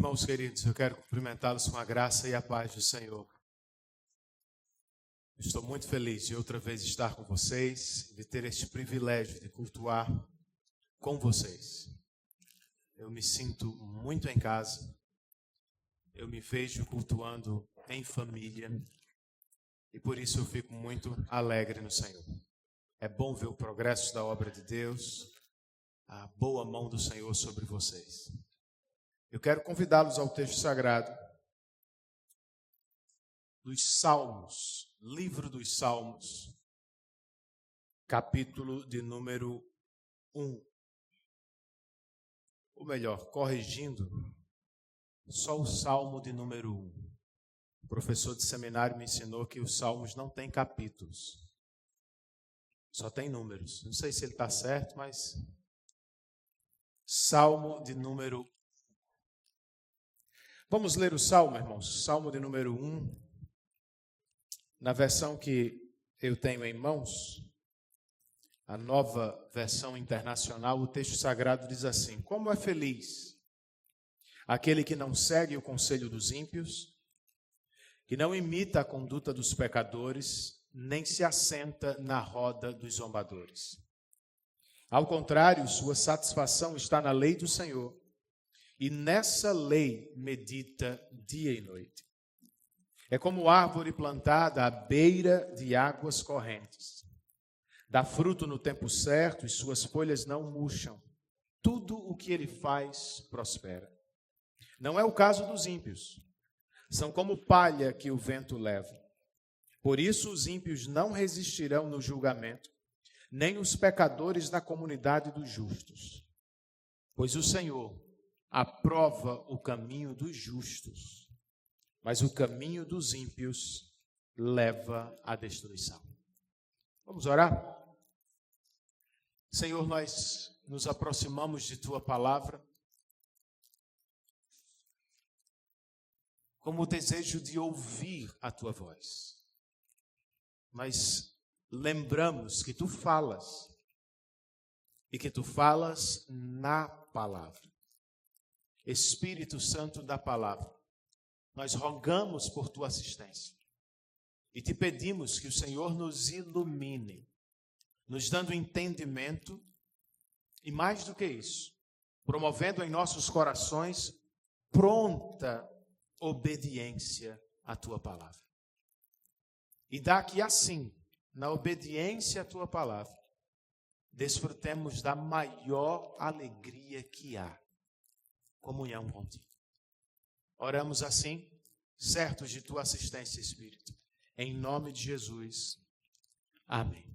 Irmãos queridos, eu quero cumprimentá-los com a graça e a paz do Senhor. Estou muito feliz de outra vez estar com vocês, de ter este privilégio de cultuar com vocês. Eu me sinto muito em casa, eu me vejo cultuando em família e por isso eu fico muito alegre no Senhor. É bom ver o progresso da obra de Deus, a boa mão do Senhor sobre vocês. Eu quero convidá-los ao texto sagrado dos Salmos, livro dos Salmos, capítulo de número 1. Ou melhor, corrigindo, só o Salmo de número 1. O professor de seminário me ensinou que os Salmos não têm capítulos, só tem números. Não sei se ele está certo, mas Salmo de número 1. Vamos ler o Salmo, irmãos. Salmo de número 1. Na versão que eu tenho em mãos, a Nova Versão Internacional, o texto sagrado diz assim: como é feliz aquele que não segue o conselho dos ímpios, que não imita a conduta dos pecadores, nem se assenta na roda dos zombadores. Ao contrário, sua satisfação está na lei do Senhor, e nessa lei medita dia e noite. É como árvore plantada à beira de águas correntes. Dá fruto no tempo certo e suas folhas não murcham. Tudo o que ele faz prospera. Não é o caso dos ímpios. São como palha que o vento leva. Por isso os ímpios não resistirão no julgamento, nem os pecadores na comunidade dos justos. Pois o Senhor aprova o caminho dos justos, mas o caminho dos ímpios leva à destruição. Vamos orar? Senhor, nós nos aproximamos de Tua palavra como o desejo de ouvir a Tua voz. Mas lembramos que Tu falas e que Tu falas na palavra. Espírito Santo da palavra, nós rogamos por Tua assistência e Te pedimos que o Senhor nos ilumine, nos dando entendimento e, mais do que isso, promovendo em nossos corações pronta obediência à Tua palavra. E dá que assim, na obediência à Tua palavra, desfrutemos da maior alegria que há, comunhão contigo. Oramos assim, certos de Tua assistência, Espírito. Em nome de Jesus. Amém.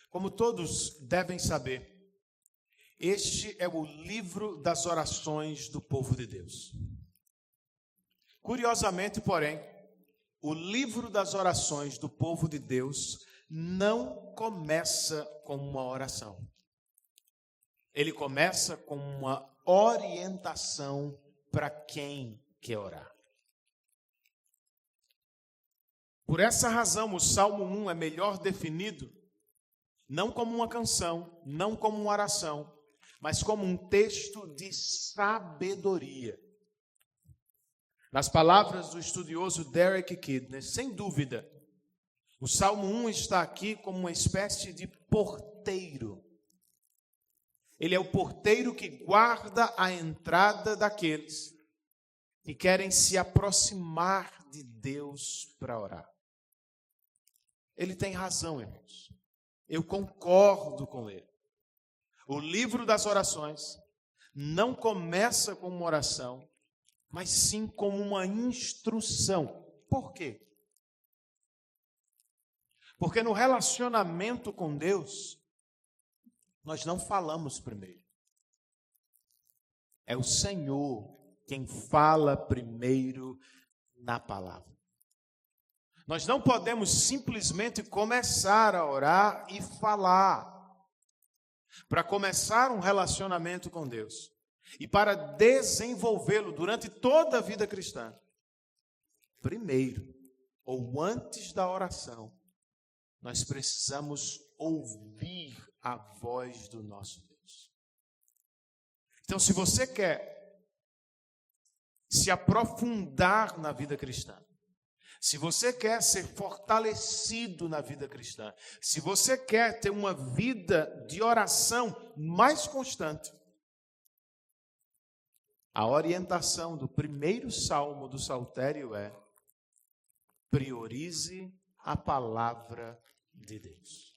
Como todos devem saber, este é o livro das orações do povo de Deus. Curiosamente, porém, o livro das orações do povo de Deus não começa com uma oração. Ele começa com uma orientação para quem quer orar. Por essa razão, o Salmo 1 é melhor definido não como uma canção, não como uma oração, mas como um texto de sabedoria. Nas palavras do estudioso Derek Kidner, sem dúvida, o Salmo 1 está aqui como uma espécie de porteiro. Ele é o porteiro que guarda a entrada daqueles que querem se aproximar de Deus para orar. Ele tem razão, irmãos. Eu concordo com ele. O livro das orações não começa com uma oração, mas sim como uma instrução. Por quê? Porque no relacionamento com Deus, nós não falamos primeiro. É o Senhor quem fala primeiro na palavra. Nós não podemos simplesmente começar a orar e falar. Para começar um relacionamento com Deus e para desenvolvê-lo durante toda a vida cristã, primeiro, ou antes da oração, nós precisamos ouvir a voz do nosso Deus. Então, se você quer se aprofundar na vida cristã, se você quer ser fortalecido na vida cristã, se você quer ter uma vida de oração mais constante, a orientação do primeiro salmo do saltério é: priorize a palavra de Deus.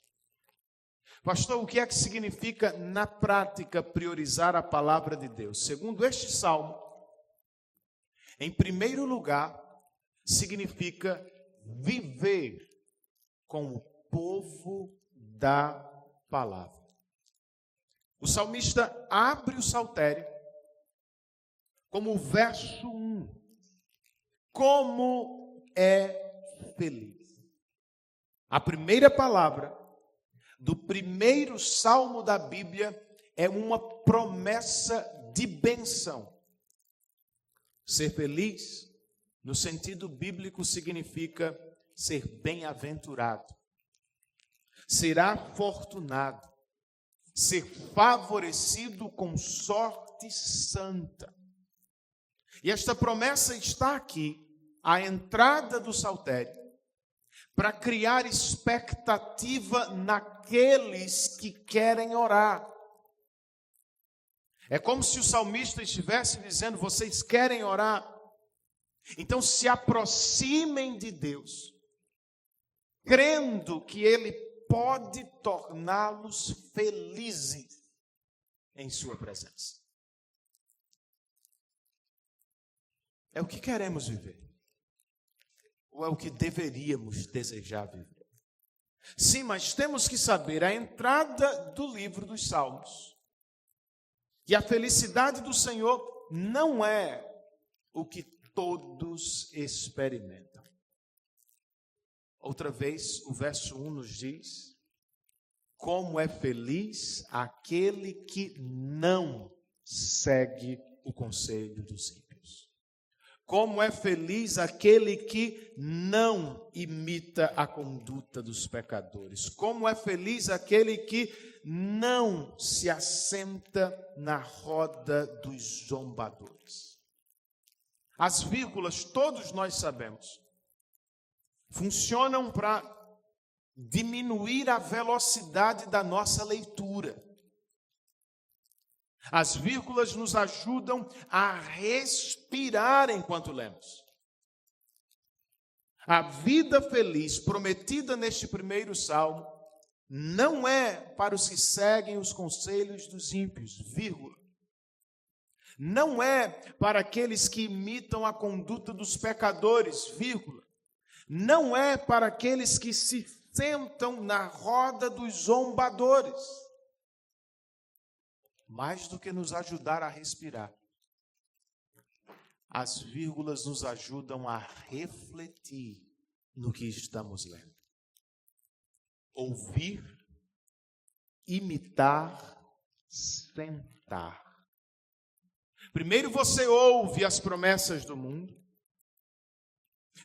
Pastor, o que é que significa na prática priorizar a palavra de Deus? Segundo este salmo, em primeiro lugar, significa viver com o povo da palavra. O salmista abre o saltério como o verso 1. Como é feliz. A primeira palavra do primeiro salmo da Bíblia é uma promessa de bênção. Ser feliz, no sentido bíblico, significa ser bem-aventurado, ser afortunado, ser favorecido com sorte santa. E esta promessa está aqui, à entrada do saltério, para criar expectativa naqueles que querem orar. É como se o salmista estivesse dizendo: vocês querem orar? Então se aproximem de Deus, crendo que Ele pode torná-los felizes em sua presença. É o que queremos viver? Ou é o que deveríamos desejar viver? Sim, mas temos que saber a entrada do livro dos Salmos. E a felicidade do Senhor não é o que todos experimentam. Outra vez, o verso 1 nos diz: como é feliz aquele que não segue o conselho dos ímpios. Como é feliz aquele que não imita a conduta dos pecadores. Como é feliz aquele que não se assenta na roda dos zombadores. As vírgulas, todos nós sabemos, funcionam para diminuir a velocidade da nossa leitura. As vírgulas nos ajudam a respirar enquanto lemos. A vida feliz prometida neste primeiro salmo não é para os que seguem os conselhos dos ímpios, vírgula. Não é para aqueles que imitam a conduta dos pecadores, vírgula. Não é para aqueles que se sentam na roda dos zombadores. Mais do que nos ajudar a respirar, as vírgulas nos ajudam a refletir no que estamos lendo. Ouvir, imitar, sentar. Primeiro você ouve as promessas do mundo,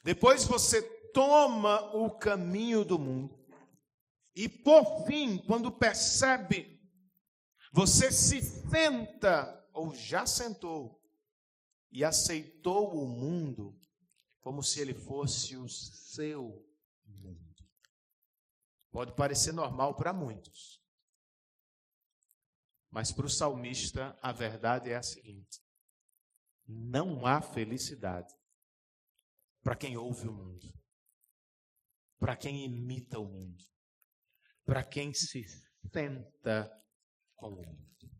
depois você toma o caminho do mundo, e por fim, quando percebe, você se senta, ou já sentou, e aceitou o mundo como se ele fosse o seu mundo. Pode parecer normal para muitos, mas para o salmista a verdade é a seguinte: não há felicidade para quem ouve o mundo, para quem imita o mundo, para quem se senta com o mundo.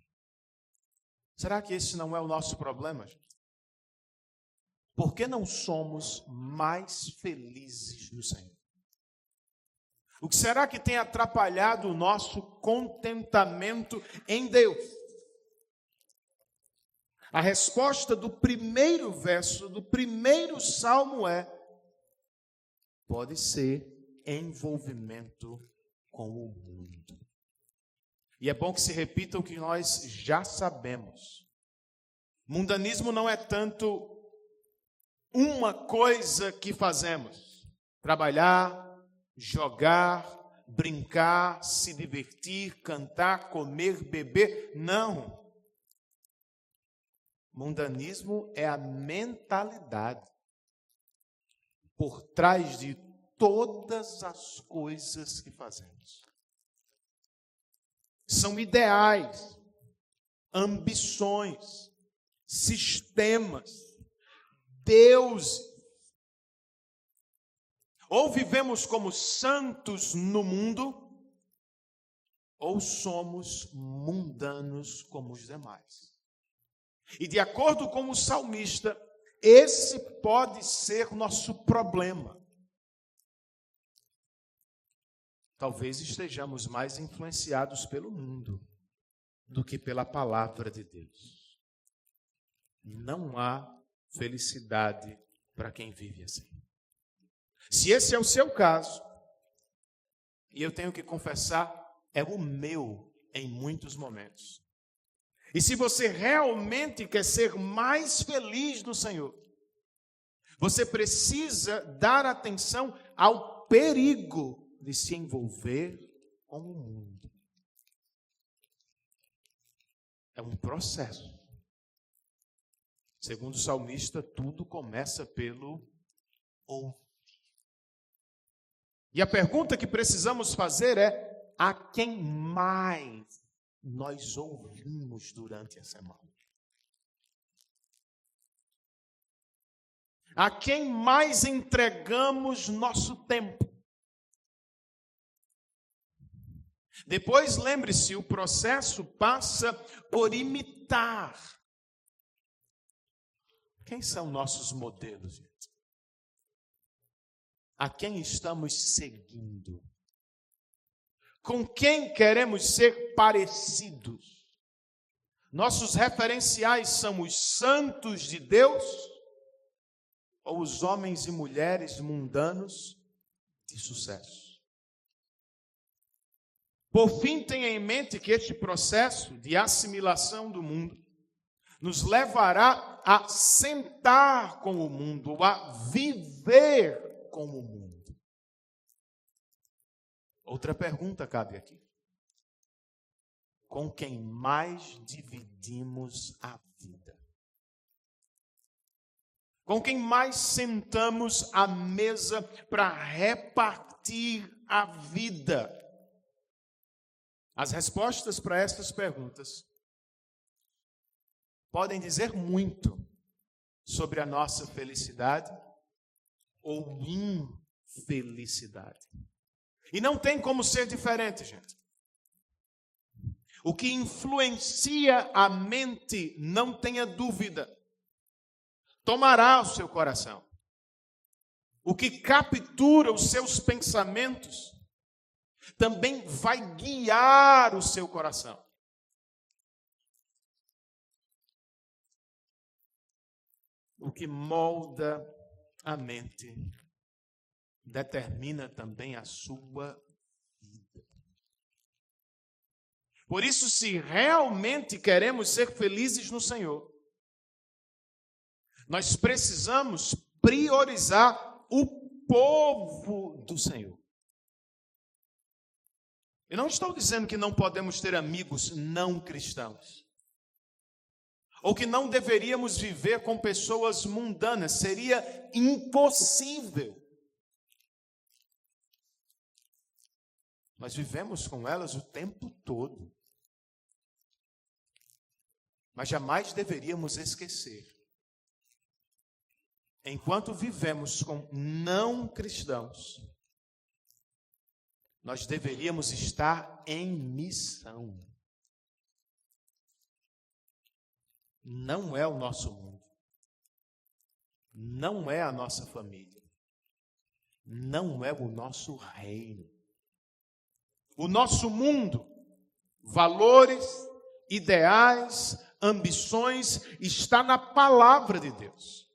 Será que esse não é o nosso problema, gente? Por que não somos mais felizes no Senhor? O que será que tem atrapalhado o nosso contentamento em Deus? A resposta do primeiro verso, do primeiro salmo é: pode ser envolvimento com o mundo. E é bom que se repita o que nós já sabemos. Mundanismo não é tanto uma coisa que fazemos: trabalhar, jogar, brincar, se divertir, cantar, comer, beber. Não. Mundanismo é a mentalidade por trás de todas as coisas que fazemos. São ideais, ambições, sistemas, deuses. Ou vivemos como santos no mundo, ou somos mundanos como os demais. E de acordo com o salmista, esse pode ser o nosso problema. Talvez estejamos mais influenciados pelo mundo do que pela palavra de Deus. Não há felicidade para quem vive assim. Se esse é o seu caso, e eu tenho que confessar, é o meu em muitos momentos. E se você realmente quer ser mais feliz no Senhor, você precisa dar atenção ao perigo de se envolver com o mundo. É um processo. Segundo o salmista, tudo começa pelo ouvir. E a pergunta que precisamos fazer é: a quem mais nós ouvimos durante a semana? A quem mais entregamos nosso tempo? Depois, lembre-se, o processo passa por imitar. Quem são nossos modelos, gente? A quem estamos seguindo? Com quem queremos ser parecidos? Nossos referenciais são os santos de Deus ou os homens e mulheres mundanos de sucesso? Por fim, tenha em mente que este processo de assimilação do mundo nos levará a sentar com o mundo, a viver com o mundo. Outra pergunta cabe aqui: com quem mais dividimos a vida? Com quem mais sentamos à mesa para repartir a vida? As respostas para estas perguntas podem dizer muito sobre a nossa felicidade ou infelicidade. E não tem como ser diferente, gente. O que influencia a mente, não tenha dúvida, tomará o seu coração. O que captura os seus pensamentos também vai guiar o seu coração. O que molda a mente determina também a sua vida. Por isso, se realmente queremos ser felizes no Senhor, nós precisamos priorizar o povo do Senhor. Eu não estou dizendo que não podemos ter amigos não cristãos, ou que não deveríamos viver com pessoas mundanas. Seria impossível. Nós vivemos com elas o tempo todo. Mas jamais deveríamos esquecer. Enquanto vivemos com não cristãos, nós deveríamos estar em missão. Não é o nosso mundo. Não é a nossa família. Não é o nosso reino. O nosso mundo, valores, ideais, ambições, está na palavra de Deus.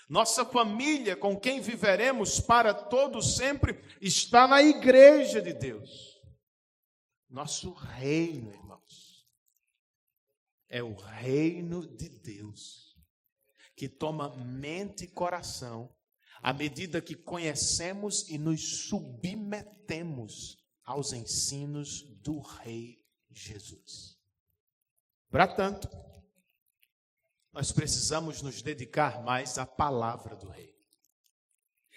Nossa família, com quem viveremos para todo sempre, está na igreja de Deus. Nosso reino, irmãos, é o reino de Deus, que toma mente e coração à medida que conhecemos e nos submetemos aos ensinos do Rei Jesus. Para tanto, nós precisamos nos dedicar mais à palavra do Rei.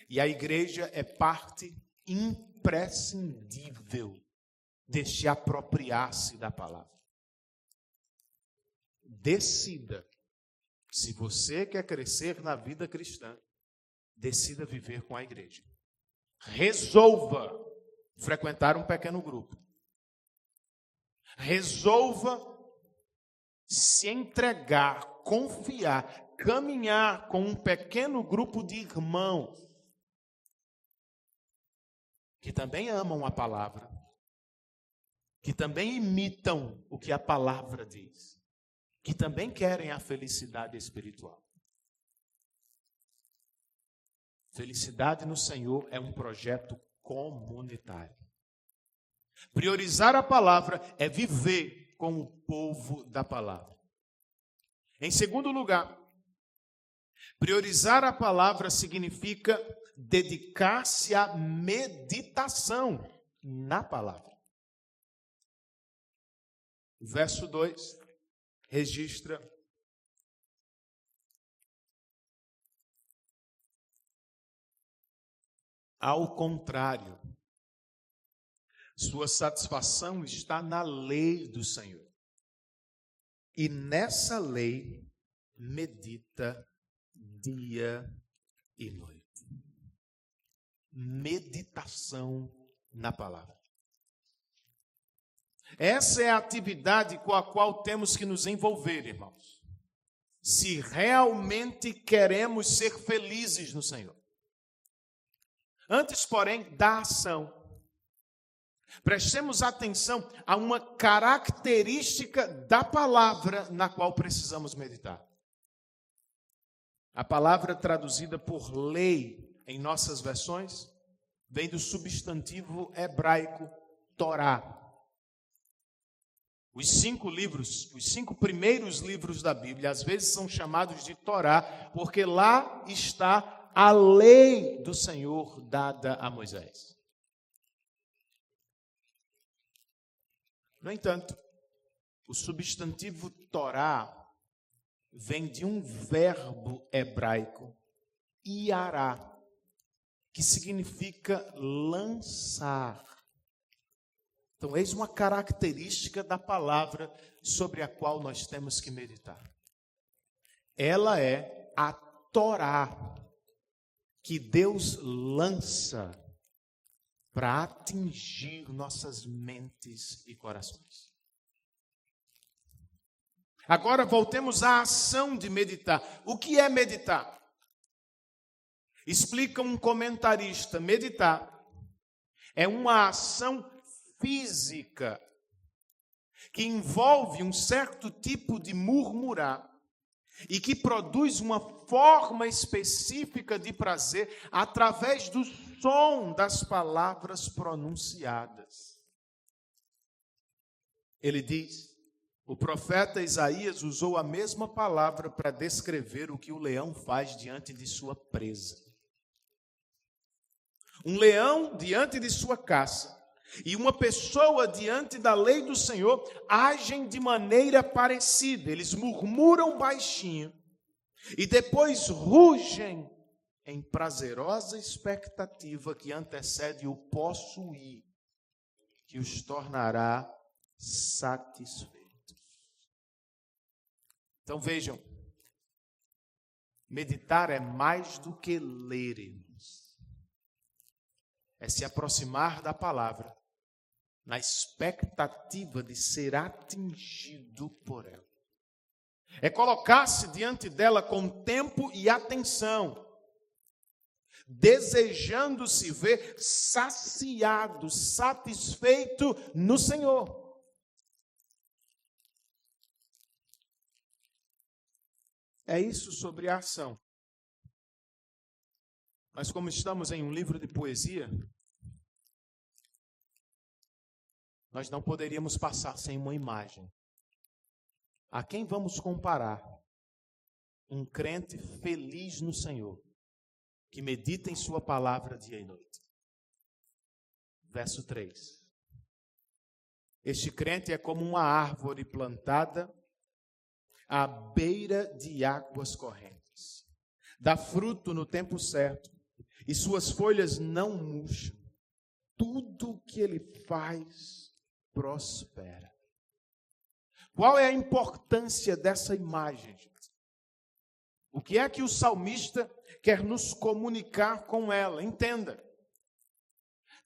E a igreja é parte imprescindível deste apropriar-se da palavra. Decida, se você quer crescer na vida cristã, decida viver com a igreja. Resolva frequentar um pequeno grupo. Resolva se entregar, confiar, caminhar com um pequeno grupo de irmãos que também amam a palavra, que também imitam o que a palavra diz, que também querem a felicidade espiritual. Felicidade no Senhor é um projeto comunitário. Priorizar a palavra é viver com o povo da palavra. Em segundo lugar, priorizar a palavra significa dedicar-se à meditação na palavra. O verso 2 registra ao contrário, sua satisfação está na lei do Senhor. E nessa lei medita dia e noite. Meditação na palavra. Essa é a atividade com a qual temos que nos envolver, irmãos. Se realmente queremos ser felizes no Senhor. Antes, porém, da ação, prestemos atenção a uma característica da palavra na qual precisamos meditar. A palavra traduzida por lei em nossas versões vem do substantivo hebraico Torá. Os 5 primeiros livros da Bíblia, às vezes são chamados de Torá, porque lá está a lei do Senhor dada a Moisés. No entanto, o substantivo Torá vem de um verbo hebraico, iará, que significa lançar. Então, eis uma característica da palavra sobre a qual nós temos que meditar. Ela é a Torá que Deus lança para atingir nossas mentes e corações. Agora voltemos à ação de meditar. O que é meditar? Explica um comentarista: meditar é uma ação física que envolve um certo tipo de murmurar e que produz uma forma específica de prazer através do som das palavras pronunciadas. Ele diz, o profeta Isaías usou a mesma palavra para descrever o que o leão faz diante de sua presa. Um leão diante de sua caça e uma pessoa diante da lei do Senhor agem de maneira parecida. Eles murmuram baixinho e depois rugem em prazerosa expectativa que antecede o possuir, que os tornará satisfeitos. Então vejam, meditar é mais do que ler, irmãos. É se aproximar da palavra na expectativa de ser atingido por ela. É colocar-se diante dela com tempo e atenção, desejando se ver saciado, satisfeito no Senhor. É isso sobre a ação. Mas como estamos em um livro de poesia, nós não poderíamos passar sem uma imagem. A quem vamos comparar? Um crente feliz no Senhor, que medita em sua palavra dia e noite. Verso 3. Este crente é como uma árvore plantada à beira de águas correntes. Dá fruto no tempo certo e suas folhas não murcham. Tudo o que ele faz prospera. Qual é a importância dessa imagem, gente? O que é que o salmista quer nos comunicar com ela? Entenda.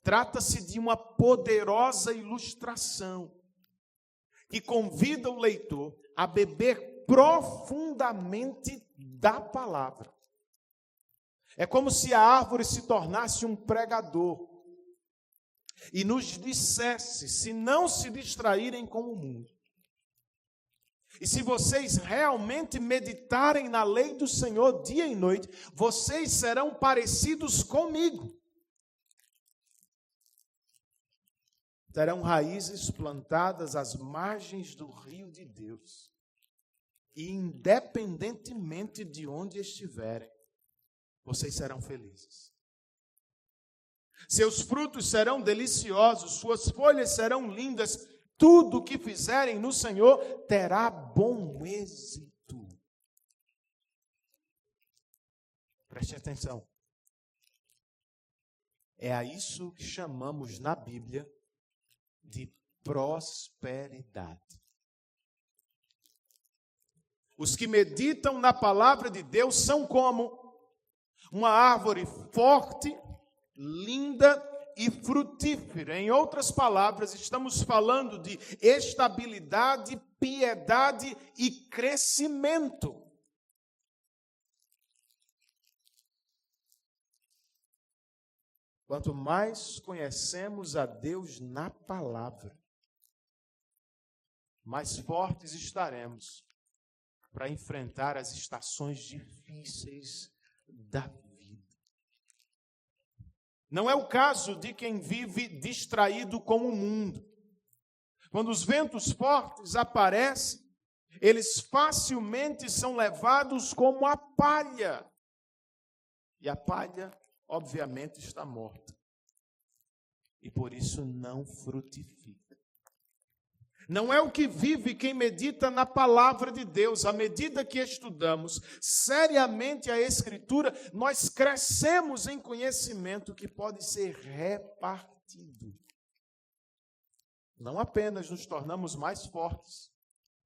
Trata-se de uma poderosa ilustração que convida o leitor a beber profundamente da palavra. É como se a árvore se tornasse um pregador e nos dissesse, se não se distraírem com o mundo, e se vocês realmente meditarem na lei do Senhor dia e noite, vocês serão parecidos comigo. Terão raízes plantadas às margens do rio de Deus. E independentemente de onde estiverem, vocês serão felizes. Seus frutos serão deliciosos, suas folhas serão lindas. Tudo o que fizerem no Senhor terá bom êxito. Preste atenção. É a isso que chamamos na Bíblia de prosperidade. Os que meditam na palavra de Deus são como uma árvore forte, linda e frutífera. Em outras palavras, estamos falando de estabilidade, piedade e crescimento. Quanto mais conhecemos a Deus na palavra, mais fortes estaremos para enfrentar as estações difíceis da vida. Não é o caso de quem vive distraído com o mundo. Quando os ventos fortes aparecem, eles facilmente são levados como a palha. E a palha, obviamente, está morta. E por isso não frutifica. Não é o que vive quem medita na palavra de Deus. À medida que estudamos seriamente a Escritura, nós crescemos em conhecimento que pode ser repartido. Não apenas nos tornamos mais fortes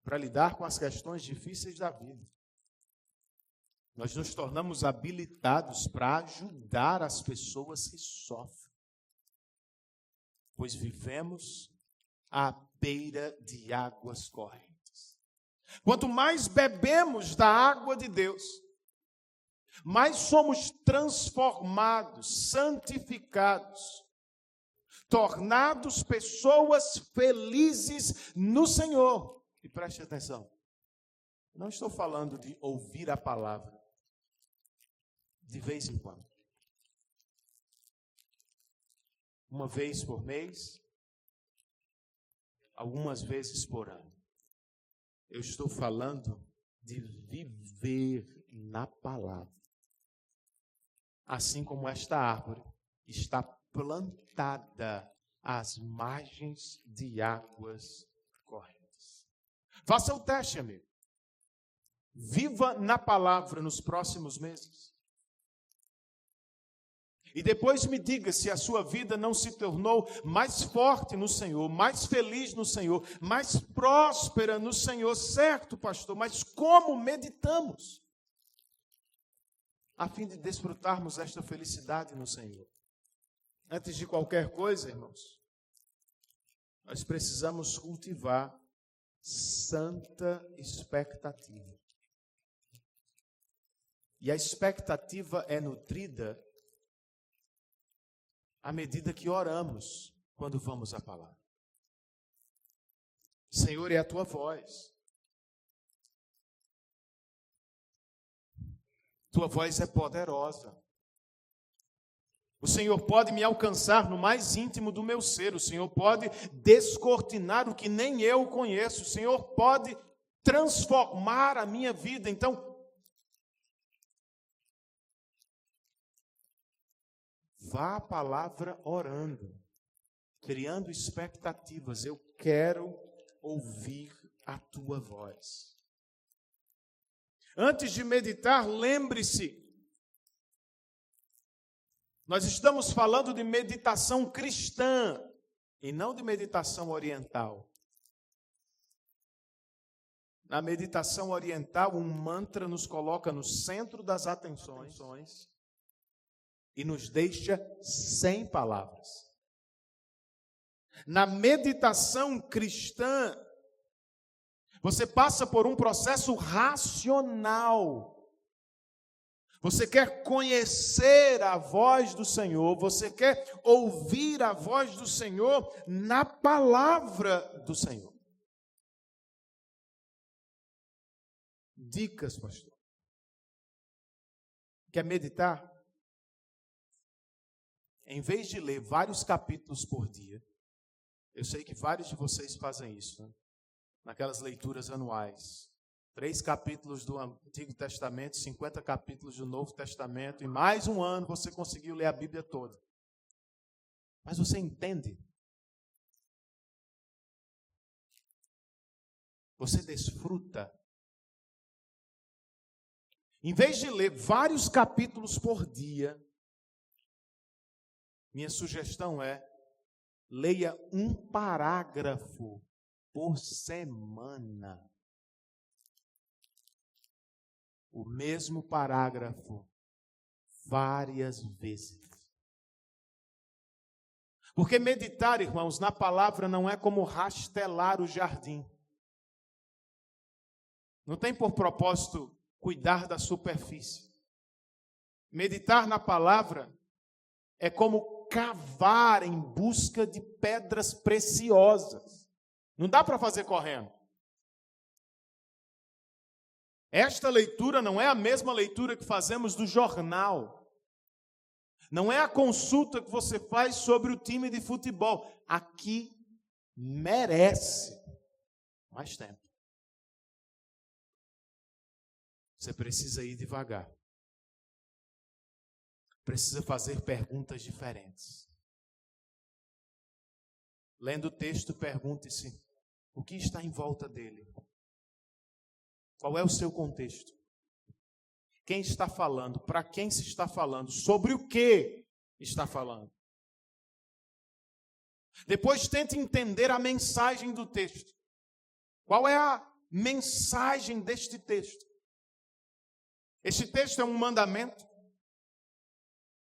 para lidar com as questões difíceis da vida. Nós nos tornamos habilitados para ajudar as pessoas que sofrem. Pois vivemos à beira de águas correntes. Quanto mais bebemos da água de Deus, mais somos transformados, santificados, tornados pessoas felizes no Senhor. E preste atenção, não estou falando de ouvir a palavra de vez em quando. Uma vez por mês, algumas vezes por ano. Eu estou falando de viver na palavra. Assim como esta árvore está plantada às margens de águas correntes. Faça o teste, amigo. Viva na palavra nos próximos meses. E depois me diga se a sua vida não se tornou mais forte no Senhor, mais feliz no Senhor, mais próspera no Senhor. Certo, pastor, mas como meditamos? A fim de desfrutarmos esta felicidade no Senhor. Antes de qualquer coisa, irmãos, nós precisamos cultivar santa expectativa. E a expectativa é nutrida à medida que oramos quando vamos à palavra. Senhor, é a tua voz. Tua voz é poderosa. O Senhor pode me alcançar no mais íntimo do meu ser. O Senhor pode descortinar o que nem eu conheço. O Senhor pode transformar a minha vida. Então, vá à palavra orando. criando expectativas. Eu quero ouvir a tua voz. Antes de meditar, lembre-se, nós estamos falando de meditação cristã e não de meditação oriental. Na meditação oriental, um mantra nos coloca no centro das atenções e nos deixa sem palavras. Na meditação cristã, você passa por um processo racional. Você quer conhecer a voz do Senhor, você quer ouvir a voz do Senhor na palavra do Senhor. Dicas, pastor. Quer meditar? Em vez de ler vários capítulos por dia, eu sei que vários de vocês fazem isso, né? Naquelas leituras anuais. 3 capítulos do Antigo Testamento, 50 capítulos do Novo Testamento, e mais um ano você conseguiu ler a Bíblia toda. Mas você entende? Você desfruta? Em vez de ler vários capítulos por dia, minha sugestão é, leia um parágrafo por semana. O mesmo parágrafo várias vezes. Porque meditar, irmãos, na palavra não é como rastelar o jardim. Não tem por propósito cuidar da superfície. Meditar na palavra é como cavar em busca de pedras preciosas. Não dá para fazer correndo. Esta leitura não é a mesma leitura que fazemos do jornal. Não é a consulta que você faz sobre o time de futebol. Aqui merece mais tempo. Você precisa ir devagar. Precisa fazer perguntas diferentes. Lendo o texto, pergunte-se: o que está em volta dele? Qual é o seu contexto? Quem está falando? Para quem se está falando? Sobre o que está falando? Depois tente entender a mensagem do texto. Qual é a mensagem deste texto? Este texto é um mandamento?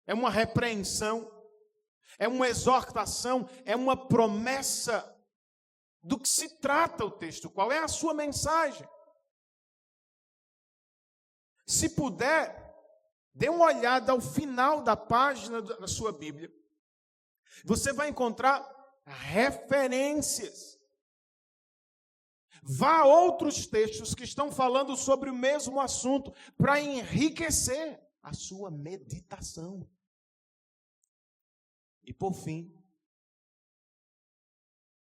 É uma repreensão? É uma exortação? É uma promessa? Do que se trata o texto? Qual é a sua mensagem? Se puder, dê uma olhada ao final da página da sua Bíblia. Você vai encontrar referências. Vá a outros textos que estão falando sobre o mesmo assunto para enriquecer a sua meditação. E por fim,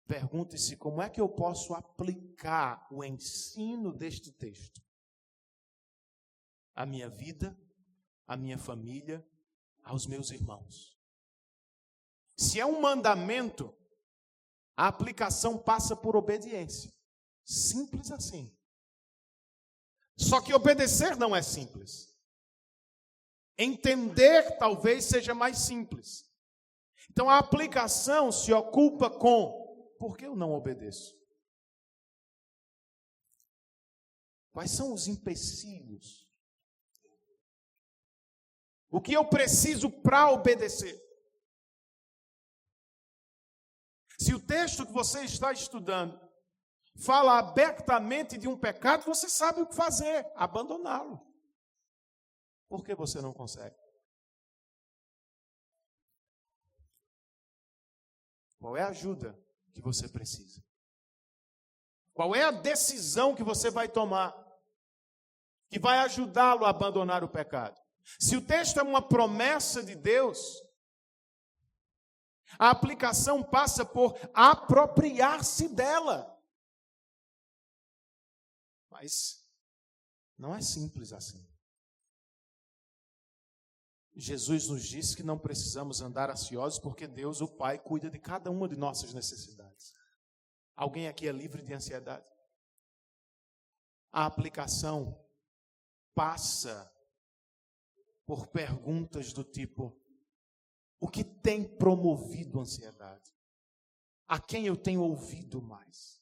pergunte-se como é que eu posso aplicar o ensino deste texto à minha vida, à minha família, aos meus irmãos. Se é um mandamento, a aplicação passa por obediência. Simples assim. Só que obedecer não é simples. Entender talvez seja mais simples. Então a aplicação se ocupa com: por que eu não obedeço? Quais são os empecilhos? O que eu preciso para obedecer? Se o texto que você está estudando fala abertamente de um pecado, você sabe o que fazer: abandoná-lo. Por que você não consegue? Qual é a ajuda que você precisa? Qual é a decisão que você vai tomar que vai ajudá-lo a abandonar o pecado? Se o texto é uma promessa de Deus, a aplicação passa por apropriar-se dela. Mas não é simples assim. Jesus nos disse que não precisamos andar ansiosos porque Deus, o Pai, cuida de cada uma de nossas necessidades. Alguém aqui é livre de ansiedade? A aplicação passa por perguntas do tipo: o que tem promovido a ansiedade? A quem eu tenho ouvido mais?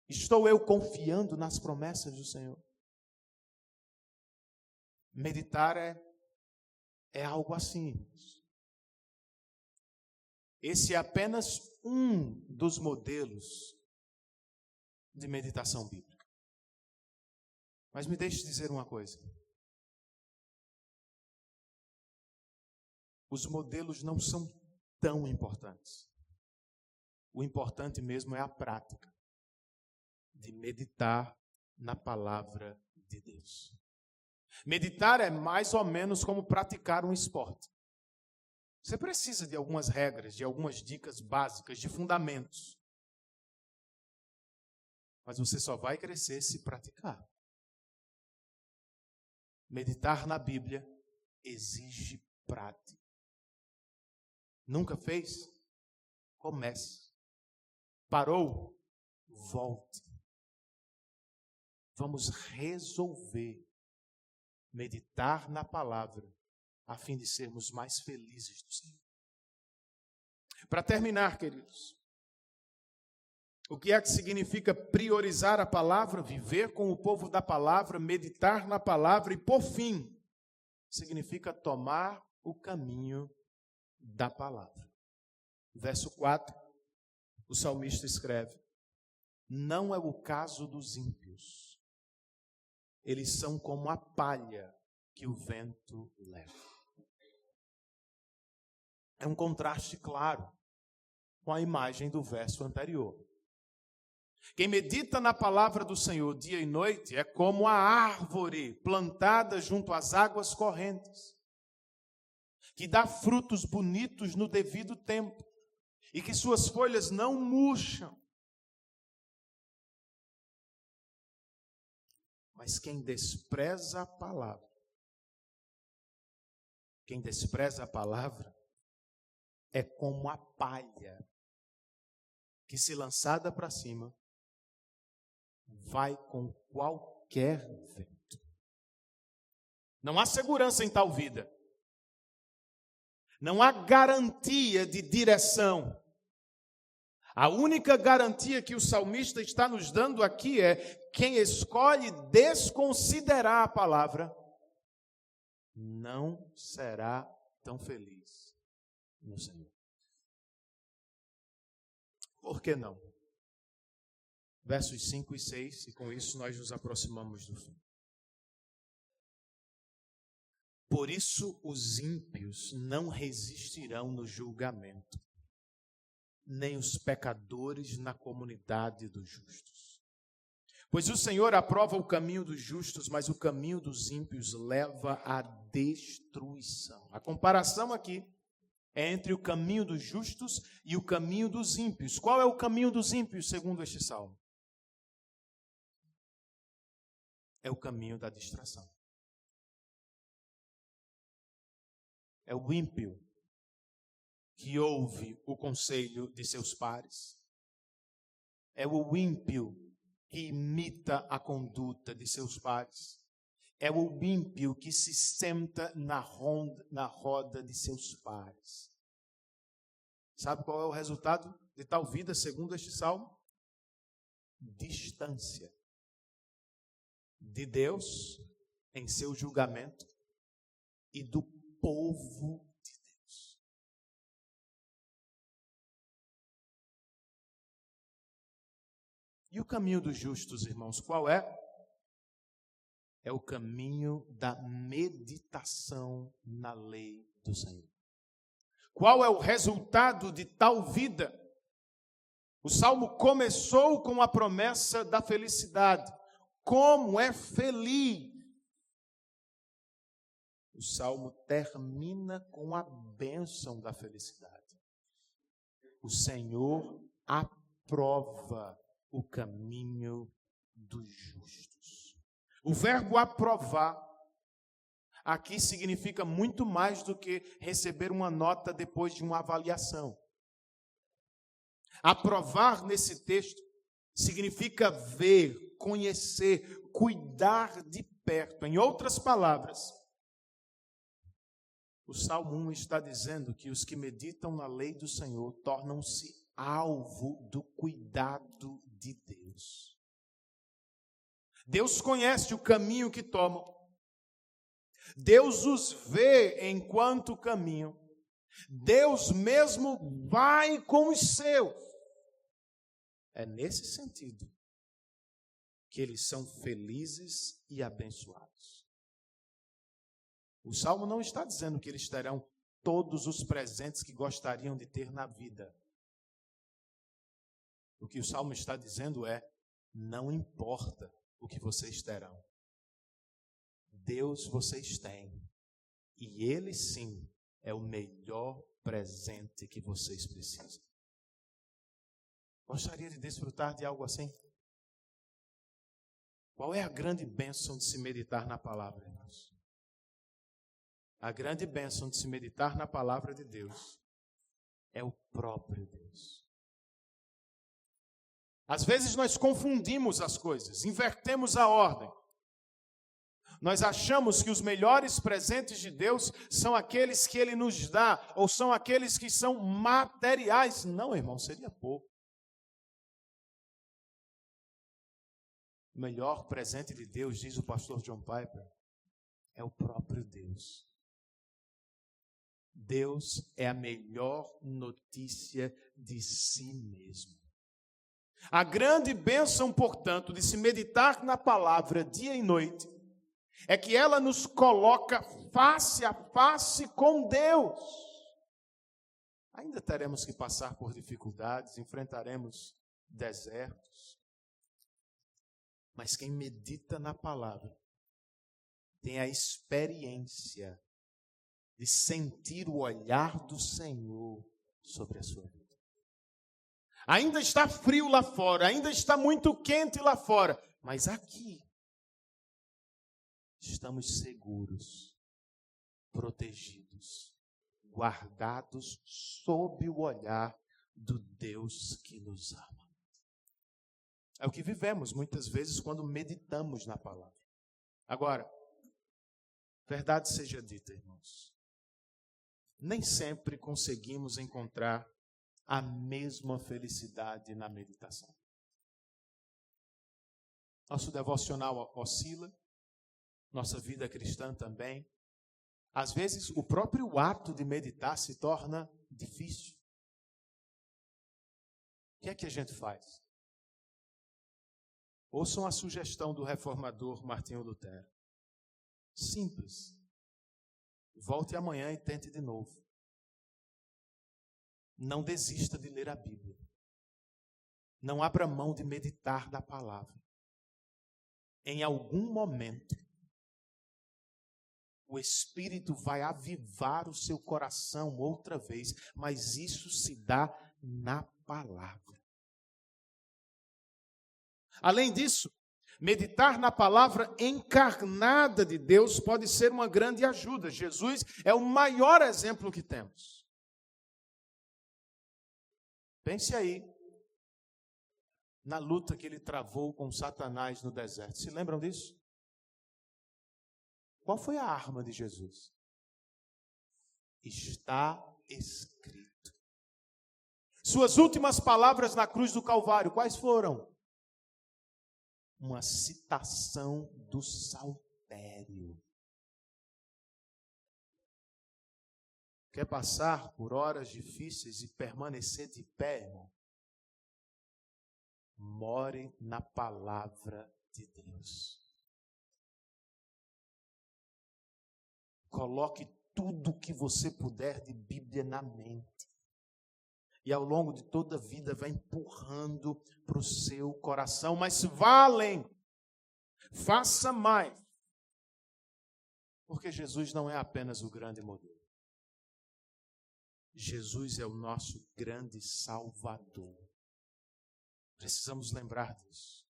Estou eu confiando nas promessas do Senhor? Meditar é algo assim. Esse é apenas um dos modelos de meditação bíblica. Mas me deixe dizer uma coisa. Os modelos não são tão importantes. O importante mesmo é a prática de meditar na palavra de Deus. Meditar é mais ou menos como praticar um esporte. Você precisa de algumas regras, de algumas dicas básicas, de fundamentos. Mas você só vai crescer se praticar. Meditar na Bíblia exige prática. Nunca fez? Comece. Parou? Volte. Vamos resolver meditar na palavra a fim de sermos mais felizes do Senhor. Para terminar, queridos, o que é que significa priorizar a palavra, viver com o povo da palavra, meditar na palavra e, por fim, significa tomar o caminho da palavra. Verso 4, o salmista escreve: não é o caso dos ímpios. Eles são como a palha que o vento leva. É um contraste claro com a imagem do verso anterior. Quem medita na palavra do Senhor dia e noite é como a árvore plantada junto às águas correntes, que dá frutos bonitos no devido tempo e que suas folhas não murcham. Mas quem despreza a palavra, é como a palha que, se lançada para cima, vai com qualquer vento. Não há segurança em tal vida. Não há garantia de direção. A única garantia que o salmista está nos dando aqui é: quem escolhe desconsiderar a palavra não será tão feliz no Senhor. Por que não? Versos 5 e 6, e com isso nós nos aproximamos do fim. Por isso os ímpios não resistirão no julgamento, nem os pecadores na comunidade dos justos. Pois o Senhor aprova o caminho dos justos, mas o caminho dos ímpios leva à destruição. A comparação aqui é entre o caminho dos justos e o caminho dos ímpios. Qual é o caminho dos ímpios, segundo este salmo? É o caminho da distração. É o ímpio que ouve o conselho de seus pares. É o ímpio que imita a conduta de seus pares. É o ímpio que se senta na roda de seus pares. Sabe qual é o resultado de tal vida, segundo este salmo? Distância de Deus em seu julgamento e do povo de Deus. E o caminho dos justos, irmãos, qual é? É o caminho da meditação na lei do Senhor. Qual é o resultado de tal vida? O salmo começou com a promessa da felicidade. Como é feliz! O salmo termina com a bênção da felicidade. O Senhor aprova o caminho dos justos. O verbo aprovar aqui significa muito mais do que receber uma nota depois de uma avaliação. Aprovar nesse texto significa ver, conhecer, cuidar de perto. Em outras palavras, o Salmo 1 está dizendo que os que meditam na lei do Senhor tornam-se alvo do cuidado de Deus. Deus conhece o caminho que tomam. Deus os vê enquanto caminham. Deus mesmo vai com os seus. É nesse sentido que eles são felizes e abençoados. O Salmo não está dizendo que eles terão todos os presentes que gostariam de ter na vida. O que o Salmo está dizendo é: não importa o que vocês terão. Deus vocês têm. E Ele sim é o melhor presente que vocês precisam. Gostaria de desfrutar de algo assim? Qual é a grande bênção de se meditar na palavra, irmãos? A grande bênção de se meditar na palavra de Deus é o próprio Deus. Às vezes nós confundimos as coisas, invertemos a ordem. Nós achamos que os melhores presentes de Deus são aqueles que Ele nos dá, ou são aqueles que são materiais. Não, irmão, seria pouco. O melhor presente de Deus, diz o pastor John Piper, é o próprio Deus. Deus é a melhor notícia de si mesmo. A grande bênção, portanto, de se meditar na palavra dia e noite, é que ela nos coloca face a face com Deus. Ainda teremos que passar por dificuldades, enfrentaremos desertos. Mas quem medita na palavra tem a experiência de sentir o olhar do Senhor sobre a sua vida. Ainda está frio lá fora, ainda está muito quente lá fora, mas aqui estamos seguros, protegidos, guardados sob o olhar do Deus que nos ama. É o que vivemos muitas vezes quando meditamos na palavra. Agora, verdade seja dita, irmãos, nem sempre conseguimos encontrar a mesma felicidade na meditação. Nosso devocional oscila, nossa vida cristã também. Às vezes, o próprio ato de meditar se torna difícil. O que é que a gente faz? Ouçam a sugestão do reformador Martinho Lutero. Simples. Volte amanhã e tente de novo. Não desista de ler a Bíblia. Não abra mão de meditar na palavra. Em algum momento, o Espírito vai avivar o seu coração outra vez, mas isso se dá na palavra. Além disso, meditar na palavra encarnada de Deus pode ser uma grande ajuda. Jesus é o maior exemplo que temos. Pense aí na luta que ele travou com Satanás no deserto. Se lembram disso? Qual foi a arma de Jesus? Está escrito. Suas últimas palavras na cruz do Calvário, quais foram? Uma citação do Saltério. Quer passar por horas difíceis e permanecer de pé, irmão? More na palavra de Deus. Coloque tudo o que você puder de Bíblia na mente. E ao longo de toda a vida vai empurrando para o seu coração. Mas vá além. Faça mais. Porque Jesus não é apenas o grande modelo. Jesus é o nosso grande Salvador. Precisamos lembrar disso.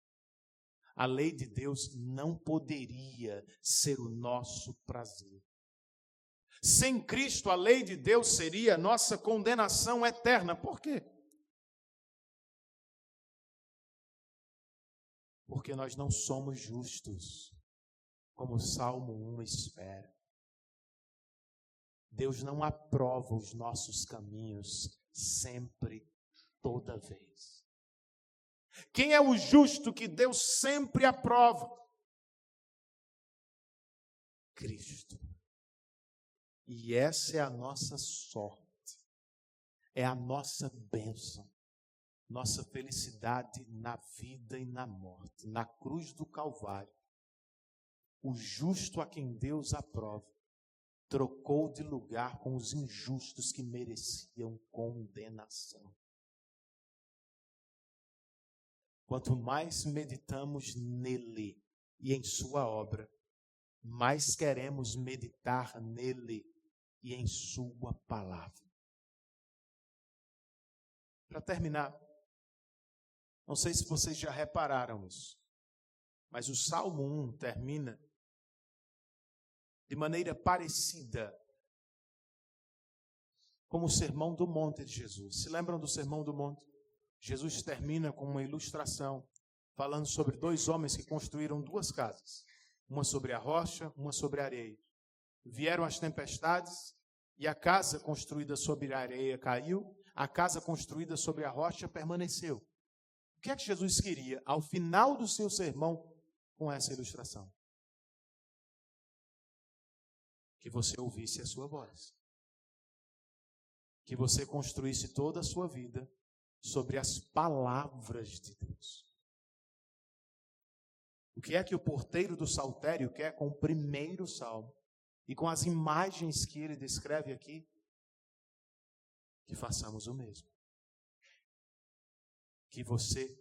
A lei de Deus não poderia ser o nosso prazer. Sem Cristo, a lei de Deus seria nossa condenação eterna. Por quê? Porque nós não somos justos, como o Salmo 1 espera. Deus não aprova os nossos caminhos sempre, toda vez. Quem é o justo que Deus sempre aprova? Cristo. E essa é a nossa sorte, é a nossa bênção, nossa felicidade na vida e na morte, na cruz do Calvário. O justo a quem Deus aprova, trocou de lugar com os injustos que mereciam condenação. Quanto mais meditamos nele e em sua obra, mais queremos meditar nele e em sua palavra. Para terminar, não sei se vocês já repararam isso, mas o Salmo 1 termina de maneira parecida como o Sermão do Monte de Jesus. Se lembram do Sermão do Monte? Jesus termina com uma ilustração falando sobre dois homens que construíram duas casas. Uma sobre a rocha, uma sobre a areia. Vieram as tempestades e a casa construída sobre a areia caiu, a casa construída sobre a rocha permaneceu. O que é que Jesus queria ao final do seu sermão com essa ilustração? Que você ouvisse a sua voz. Que você construísse toda a sua vida sobre as palavras de Deus. O que é que o porteiro do saltério quer com o primeiro salmo? E com as imagens que ele descreve aqui? Que façamos o mesmo. Que você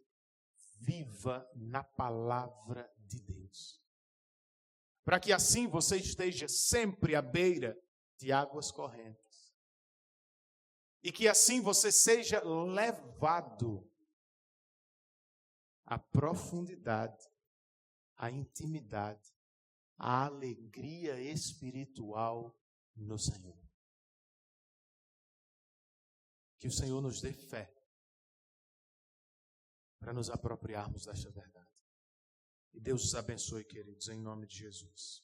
viva na palavra de Deus. Para que assim você esteja sempre à beira de águas correntes. E que assim você seja levado à profundidade, à intimidade, à alegria espiritual no Senhor. Que o Senhor nos dê fé para nos apropriarmos desta verdade. E Deus os abençoe, queridos, em nome de Jesus.